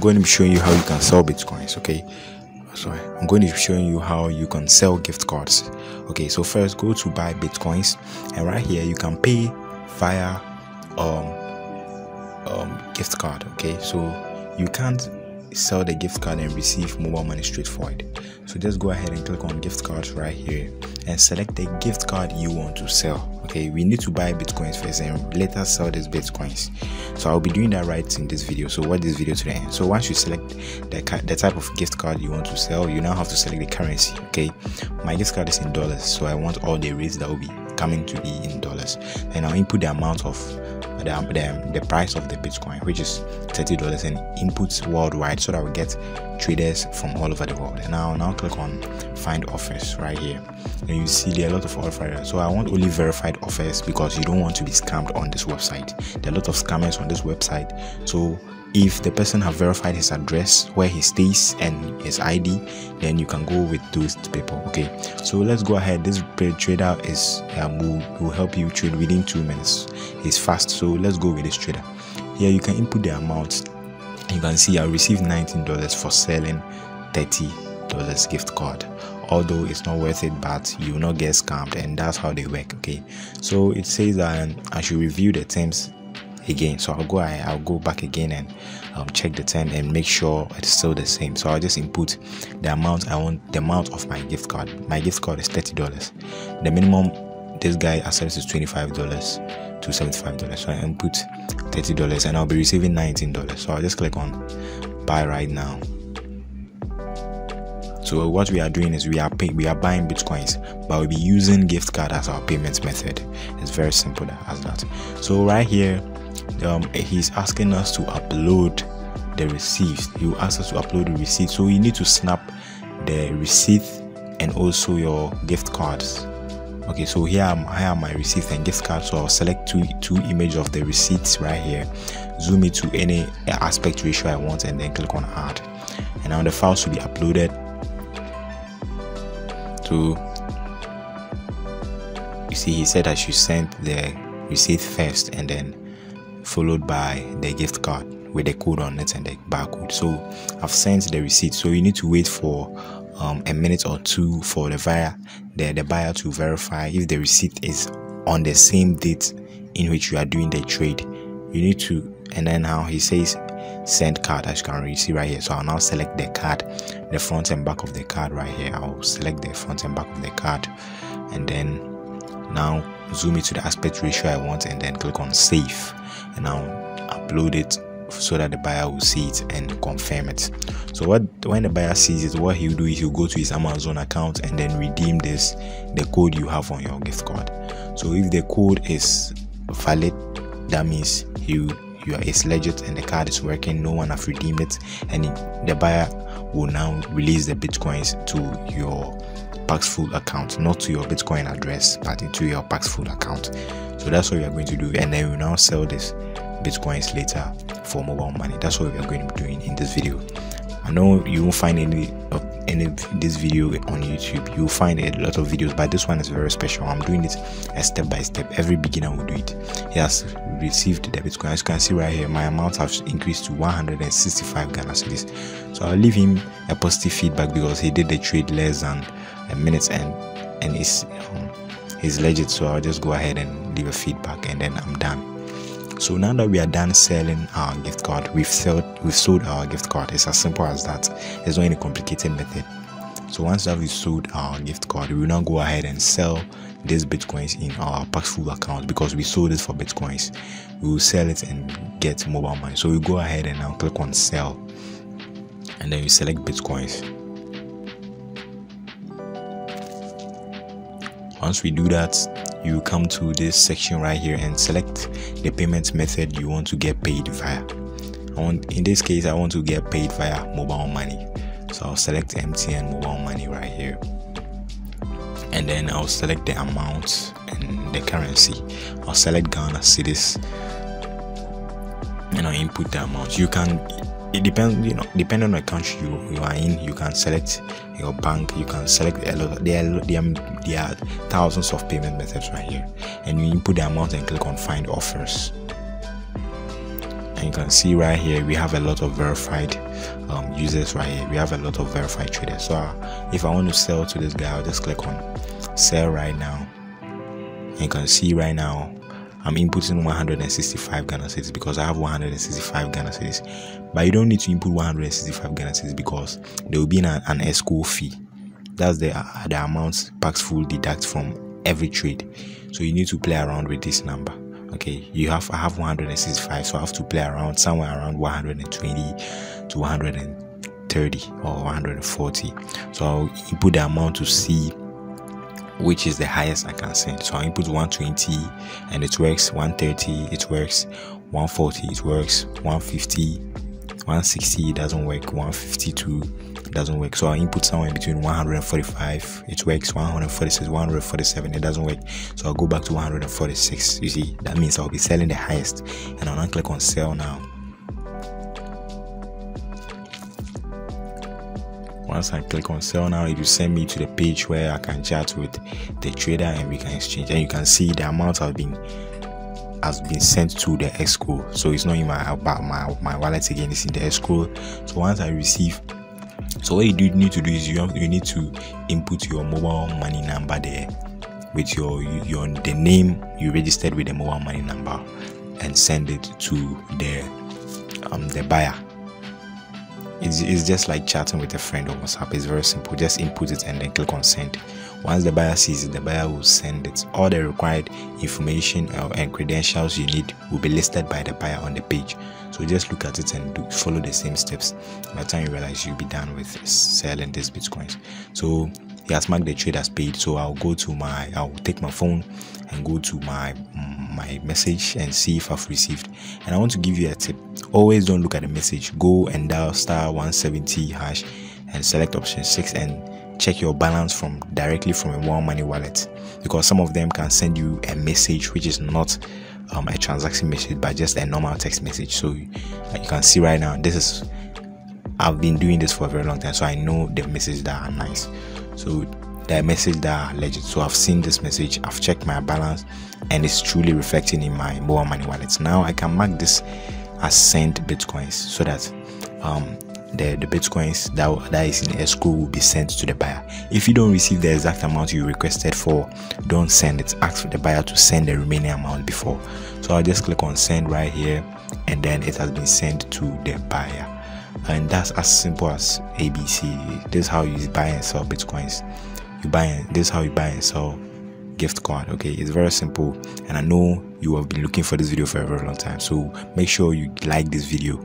going to be showing you how you can sell bitcoins. Okay, sorry, I'm going to be showing you how you can sell gift cards. Okay, so first go to buy bitcoins, and right here you can pay via gift card. Okay, so you can't sell the gift card and receive mobile money straight for it. So just go ahead and click on gift cards right here and select the gift card you want to sell. Okay, we need to buy bitcoins first and later sell these bitcoins. So I'll be doing that right in this video, so watch this video to the end. So once you select the type of gift card you want to sell, you now have to select the currency. Okay, my gift card is in dollars, so I want all the rates that will be coming to be in dollars, and I'll input the amount of the price of the bitcoin, which is $30, and inputs worldwide so that we get traders from all over the world. And now click on find offers right here, and you see there are a lot of offers. So I want only verified offers because you don't want to be scammed on this website. There are a lot of scammers on this website, so if the person have verified his address, where he stays, and his ID, then you can go with those people. Okay, so let's go ahead. This trader is will help you trade within 2 minutes. He's fast, so let's go with this trader. Here you can input the amount. You can see I received $19 for selling $30 gift card. Although it's not worth it, but you will not get scammed, and that's how they work. Okay, so it says that I should review the terms again, so I'll go back again and check the term and make sure it's still the same. So I'll just input the amount I want, the amount of my gift card. My gift card is $30. The minimum this guy accepts is $25 to $75. So I input $30 and I'll be receiving $19. So I'll just click on buy right now. So what we are doing is we are buying bitcoins, but we'll be using gift card as our payment method. It's very simple as that. So right here, he's asking us to upload the receipt. He will ask us to upload the receipt, so you need to snap the receipt and also your gift cards. Okay, so here are my receipts and gift cards. So I'll select two images of the receipts right here, zoom it to any aspect ratio I want, and then click on add. And now the file should be uploaded to, you see he said I should send the receipt first and then followed by the gift card with the code on it and the barcode. So I've sent the receipt, so you need to wait for a minute or two for the buyer to verify if the receipt is on the same date in which you are doing the trade. You need to, and then now he says send card, as you can already see right here. So I'll now select the card, the front and back of the card right here. I'll select the front and back of the card, and then now zoom it to the aspect ratio I want, and then click on save, and now upload it so that the buyer will see it and confirm it. So when the buyer sees it, what he'll do is he'll go to his Amazon account and then redeem the code you have on your gift card. So if the code is valid, that means it's legit and the card is working, no one have redeemed it, and the buyer will now release the bitcoins to your Paxful account, not to your Bitcoin address, but into your Paxful account. So that's what we are going to do, and then we will now sell this bitcoins later for mobile money. That's what we are going to be doing in this video. I know you won't find any of this video on YouTube. You'll find a lot of videos, but this one is very special. I'm doing it step by step. Every beginner will do it. He has received the bitcoin. As you can see right here, my amount has increased to 165 Ghana cedis. So I'll leave him a positive feedback because he did the trade less than a minute and he's legit. So I'll just go ahead and leave a feedback, and then I'm done. So now that we are done selling our gift card, we've sold our gift card. It's as simple as that. There's no any complicated method. So once that we've sold our gift card, we will now go ahead and sell these bitcoins in our Paxful account because we sold it for bitcoins. We will sell it and get mobile money. So we go ahead and now click on sell, and then we select bitcoins. Once we do that, you come to this section right here and select the payment method you want to get paid via. In this case, I want to get paid via mobile money, so I'll select MTN mobile money right here, and then I'll select the amount and the currency. I'll select Ghana cedis, and I'll input the amount. You can, it depends, depending on the country you are in, you can select your bank, you can select a lot. There are thousands of payment methods right here, and you input the amount and click on find offers. And you can see right here we have a lot of verified users right here. We have a lot of verified traders. So if I want to sell to this guy, I'll just click on sell right now. And you can see right now I'm inputting 165 Ghana cedis because I have 165 Ghana cedis. But you don't need to input 165 Ghana cedis because there will be an escrow fee. That's the amount Paxful deducts from every trade. So you need to play around with this number. Okay, I have 165, so I have to play around somewhere around 120 to 130 or 140. So I'll input the amount to see which is the highest I can send. So I input 120 and it works, 130 it works, 140 it works, 150, 160 it doesn't work, 152 it doesn't work. So I input somewhere between 145 it works, 146, 147 it doesn't work. So I'll go back to 146. You see, that means I'll be selling the highest, and I'll now click on sell now. Once I click on sell now, it will send me to the page where I can chat with the trader and we can exchange. And you can see the amount has been sent to the escrow. So it's not in my wallet again, it's in the escrow. So once I receive, so what you need to do is you need to input your mobile money number there with the name you registered with the mobile money number and send it to the buyer. It's just like chatting with a friend on WhatsApp. It's very simple. Just input it and then click on send. Once the buyer sees it, the buyer will send it. All the required information and credentials you need will be listed by the buyer on the page. So just look at it and follow the same steps. By the time you realize, you'll be done with selling these bitcoins. So he has marked the trade as paid. So I'll take my phone and go to my message and see if I've received. And I want to give you a tip. Always don't look at the message. Go and dial *170# and select option 6 and check your balance directly from a One Money wallet, because some of them can send you a message which is not a transaction message but just a normal text message. So you can see right now, I've been doing this for a very long time, so I know the messages that are nice. So the message that are legit. So I've seen this message, I've checked my balance, and it's truly reflecting in my mobile money wallet. Now I can mark this as sent bitcoins so that the bitcoins that is in escrow will be sent to the buyer. If you don't receive the exact amount you requested for, don't send it. Ask for the buyer to send the remaining amount before. So I'll just click on send right here, and then it has been sent to the buyer. And that's as simple as ABC. This is how you buy and sell bitcoins. This is how you buy and sell gift card. Okay, it's very simple, and I know you have been looking for this video for a very long time. So make sure you like this video